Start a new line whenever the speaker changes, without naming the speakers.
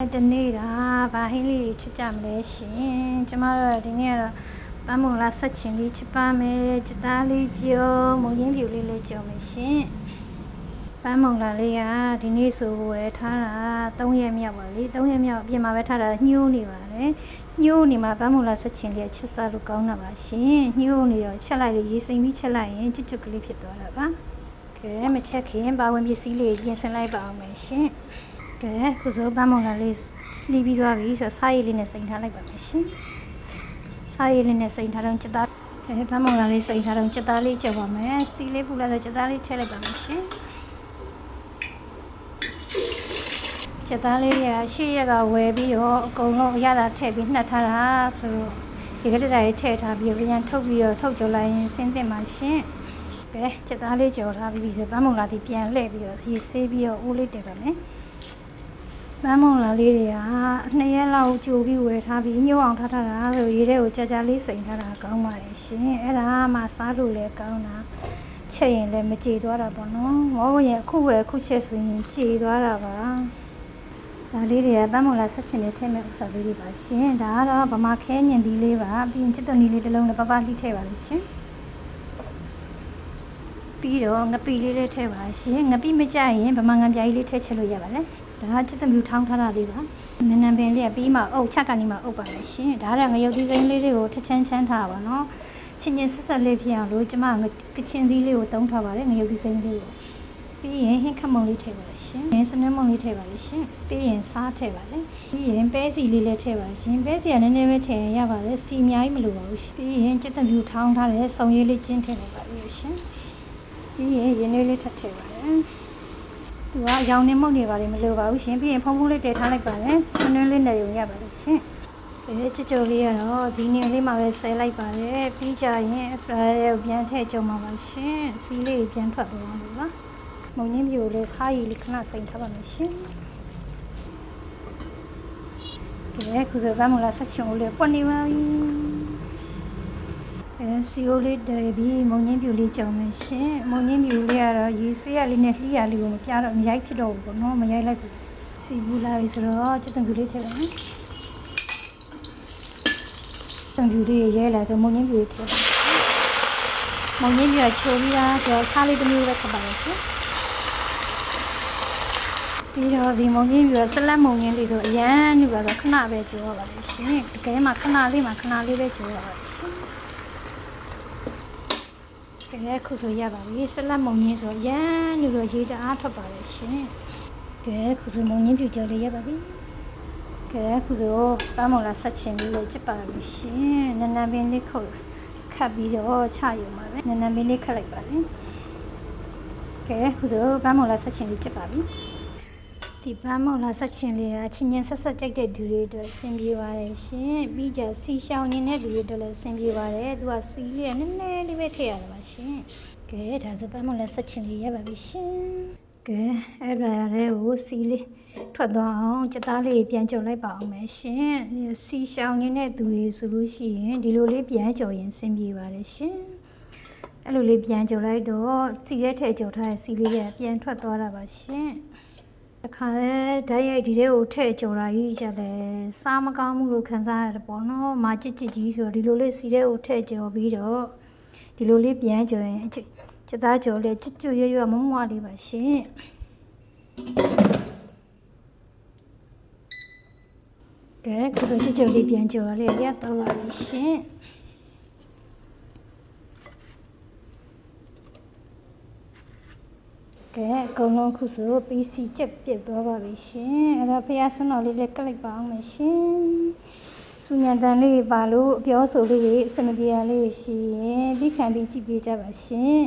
တနေ့တာဘာဟင်းလေးချစ်ကြမလဲရှင်ကျမတို့ဒီနေ့ကတော့ပန်းမုံလာဆက်ချင်လေးချစ်ပါမယ်စသားလေးကြောမုံရင်းဖြူလေးလည်းကြောမယ်ရှင်ပန်းမုံလာလေးကဒီနေ့ဆိုဝယ်ထားတာ3ရက်မြောက်ပါလေ3ရက်မြောက်အပြင်မှာပဲထားတာညှိုးနေပါလေညှိုးနေမှာပန်းမုံလာဆက်ချင်လေးချစ်စားလို့ကောင်းတာပါရှင်ညှိုးနေတော့ချက်လိုက်လို့ရေစိမ်ပြီးချက်လိုက်ရင်ကျွတ်ကလေးဖြစ်သွားတာပါကဲမချက်ခင်ပါဝင်ပစ္စည်းလေးပြင်ဆင်လိုက်ပါအောင်မယ်ရှင်ကဲခုဆိုပန်းမုံလာလေးလှီးပြီးသွားပြီဆိုတော့စားရည်လေးနဲ့စိမ်ထားလိုက်ပါမယ်ရှင်စားရည်လေးနဲ့စိမ်ထားတော့စသားကဲပန်းမုံလာလေးစိမ်ထားတော့စသားလေးကြောက်ပါမယ်စီလေးပူလိုက်တော့စသားလေးထည့်လိုက်ပါမယ်ရှင်စသားလေးရရှေ့ရက်ကဝယ်ပြီးတော့အကုန်လုံးအရသာထည့်ပြီးနှက်ထားတာဆိုတော့ဒီကတည်းကထည့်ထားပြီးပြန်ထုတ်ပြီးတော့ထုတ်ကြလိုက်ရင်စင်းတင်ပါရှင်ကဲစသားလေးကြော်ထားပြီးဆိုပန်းမုံလာဒီပြန်လှည့်ပြီးတော့ရေဆေးပြီးတော့အိုးလေးတက်ပါမယ်ပန်းမုံလာလေးတွေက2ရက်လောက်ကြိုပြီးဝယ်ထားပြီးညှို့အောင်ထားတာဆိုရေထဲကိုကြာကြာလေးစိမ်ထားတာကောင်းပါတယ်ရှင်အဲ့ဒါမှစားလို့လည်းကောင်းတာချက်ရင်လည်းမကြေသွားတာပေါ့နော်ငေါရင်အခုဝယ်အခုချက်ဆိုရင်ကြေသွားတာပါဒါလေးတွေကပန်းမုံလာဆက်ချင်တဲ့ထည့်မဲ့ဥစ္စာလေးတွေပါရှင်ဒါကတော့ဗမာခဲညင်သီးလေးပါပြီးရင်ချစ်သွန်နီလေးတစ်လုံးနဲ့ပပလှိထည့်ပါလိမ့်ရှင်ပြီးတော့ငပိလေးထည့်ပါရှင်ငပိမကြရင်ဗမာငံပြားကြီးလေးထည့်ချက်လို့ရပါတယ်ဒါချစ်သမီးထောင်းထားတာလေးပါနန်းနန်းပင်လေးကပြီးမှအုပ်ချက်ကနေမှအုပ်ပါမယ်ရှင်ဒါကငရုတ်သီးစိမ်းလေးတွေကိုထချမ်းချမ်းထားပါနော်ချင်းချင်းဆက်ဆက်လေးဖြစ်အောင်လို့ကျမကချင်သီးလေးကိုတုံးထားပါတယ်ငရုတ်သီးစိမ်းလေးကိုပြီးရင်ဟင်းခတ်မုံလေးထည့်ပါလိမ့်ရှင်စနွှဲမုံလေးထည့်ပါလိမ့်ရှင်ပြီးရင်စားထည့်ပါလိမ့်ပြီးရင်ပဲစီလေးလည်းထည့်ပါရှင်ပဲစီကနည်းနည်းပဲထည့်ရပါတယ်စီအများကြီးမလိုပါဘူးရှင်ပြီးရင်ချစ်သမီးထောင်းထားတဲ့စုံရည်လေးကျင်းထည့်လိုက်ပါလိမ့်ရှင်ပြီးရင်ရင်းနှီးလေးထပ်ထည့်ပါတယ်သူကရောင်နေမှုတ်နေပါလေမလိုပါဘူးရှင်ပြီးရင်ဖုံဖုံးလေးတည်ထားလိုက်ပါမယ်ဆွန်းနှင်းလေးနဲ့ရုံရပါလို့ရှင်ဒီကြကြလေးကတော့ဒီနေလေးမှာပဲဆဲလိုက်ပါတယ်ပြီးကြရင်အဖရာရဲ့ပြန်ထည့်ကြုံပါပါရှင်စီးလေးပြန်ထွက်သွားလို့ပါမုံညင်းပြိုလေးစားရည်လေးခဏစိမ်ထားပါမယ်ရှင်ကဲခုဆိုပန်းမလာဆက်ချင်ဦးလေးပွက်နေပါပြီစီအိုလေးတည်ပြီးမုံညင်းပြူလေးကြောင်မယ်ရှင်မုံညင်းပြူလေးကတော့ရေဆေးရလေးနဲ့လှီးရလေးကိုမပြတော့မရိုက်ဖြစ်တော့ဘူးပေါ့နော်မရိုက်လိုက်ဘူးစီဘူးလာပြီဆိုတော့ချစ်တံပြူလေးထည့်ပါမယ်တံပြူလေးရဲလာတော့မုံညင်းပြူထည့်မုံညင်းပြူချိုးပြီးသားဆိုတော့စားလေးတစ်မျိုးပဲထပ်ပါမယ်ရှင်ပြီးတော့ဒီမုံညင်းပြူဆက်လက်မုံညင်းလေးဆိုအရန်ညူတော့ခဏပဲချိုးရပါလိမ့်ရှင်တကယ်မှခဏလေးပဲချိုးရပါလိမ့်ရှင်ကဲခုဆိုရပါပြီဆက်လက်မုံညင်းဆိုရမ်းလို့ရေတအားထွက်ပါလေရှင်ကဲခုဆိုမုံညင်းပြူကြော်လေးရပါပြီကဲခုဆိုပန်းမုံလာဆက်ချင်လေးချစ်ပါပြီရှင်နန်းနန်းပင်လေးခတ်ပြီးတော့ချရုံပါပဲနန်းနန်းပင်လေးခတ်လိုက်ပါလေကဲခုဆိုပန်းမုံလာဆက်ချင်လေးချစ်ပါပြီဒီပန်းမုံလာဆက်ချင်လေးကချင်းချင်းဆက်ဆက်ကြိုက်တဲ့သူတွေအတွက်ဆင်ပြေပါတယ်ရှင်ပြီးကြစီရှောင်းနေတဲ့သူတွေအတွက်လည်းဆင်ပြေပါတယ်သူကစီလေးနည်းနည်းလေးပဲထည့်ရတယ်ပါရှင်ကဲဒါဆိုပန်းမုံလာဆက်ချင်လေးရပါပြီရှင်ကဲအဲ့ဒါလည်းကိုစီလေးထွက်သွားအောင်စသားလေးပြန်ကြုံလိုက်ပါအောင်မယ်ရှင်စီရှောင်းနေတဲ့သူတွေဆိုလို့ရှိရင်ဒီလိုလေးပြန်ကြုံရင်ဆင်ပြေပါတယ်ရှင်အဲ့လိုလေးပြန်ကြုံလိုက်တော့စီရဲထည့်ကြုံထားတဲ့စီလေးကပြန်ထွက်သွားတာပါရှင်တခါလေဓာတ်ရိုက်ဒီထဲကိုထည့်ကြုံလာကြီးကြလဲစားမကောင်းမှုလို့ခံစားရတယ်ပေါ့နော်မာကြစ်ကြီးဆိုတော့ဒီလိုလေးစီထဲကိုထည့်ကြုံပြီးတော့ဒီလိုလေးပြန်ကြုံရင်စသားကြုံလေးကျွတ်ရွမမွားလေးပါရှင်ကဲခုဆိုကျွတ်လေးပြန်ကြုံရလေးရတော့ပါပြီရှင်ကဲအကုန်လုံးခုဆိုပြီးစီချက်ပြတ်သွားပါပြီရှင်အဲ့တော့ဖျားဆွန်းတော်လေးလည်းကလိုက်ပါအောင်မယ်ရှင်စူညံတန်လေးပါလို့အပြောဆိုလေးတွေအစမပြေရလေးရှိရင်ဒီခံပြီးကြည့်ပေးကြပါရှင်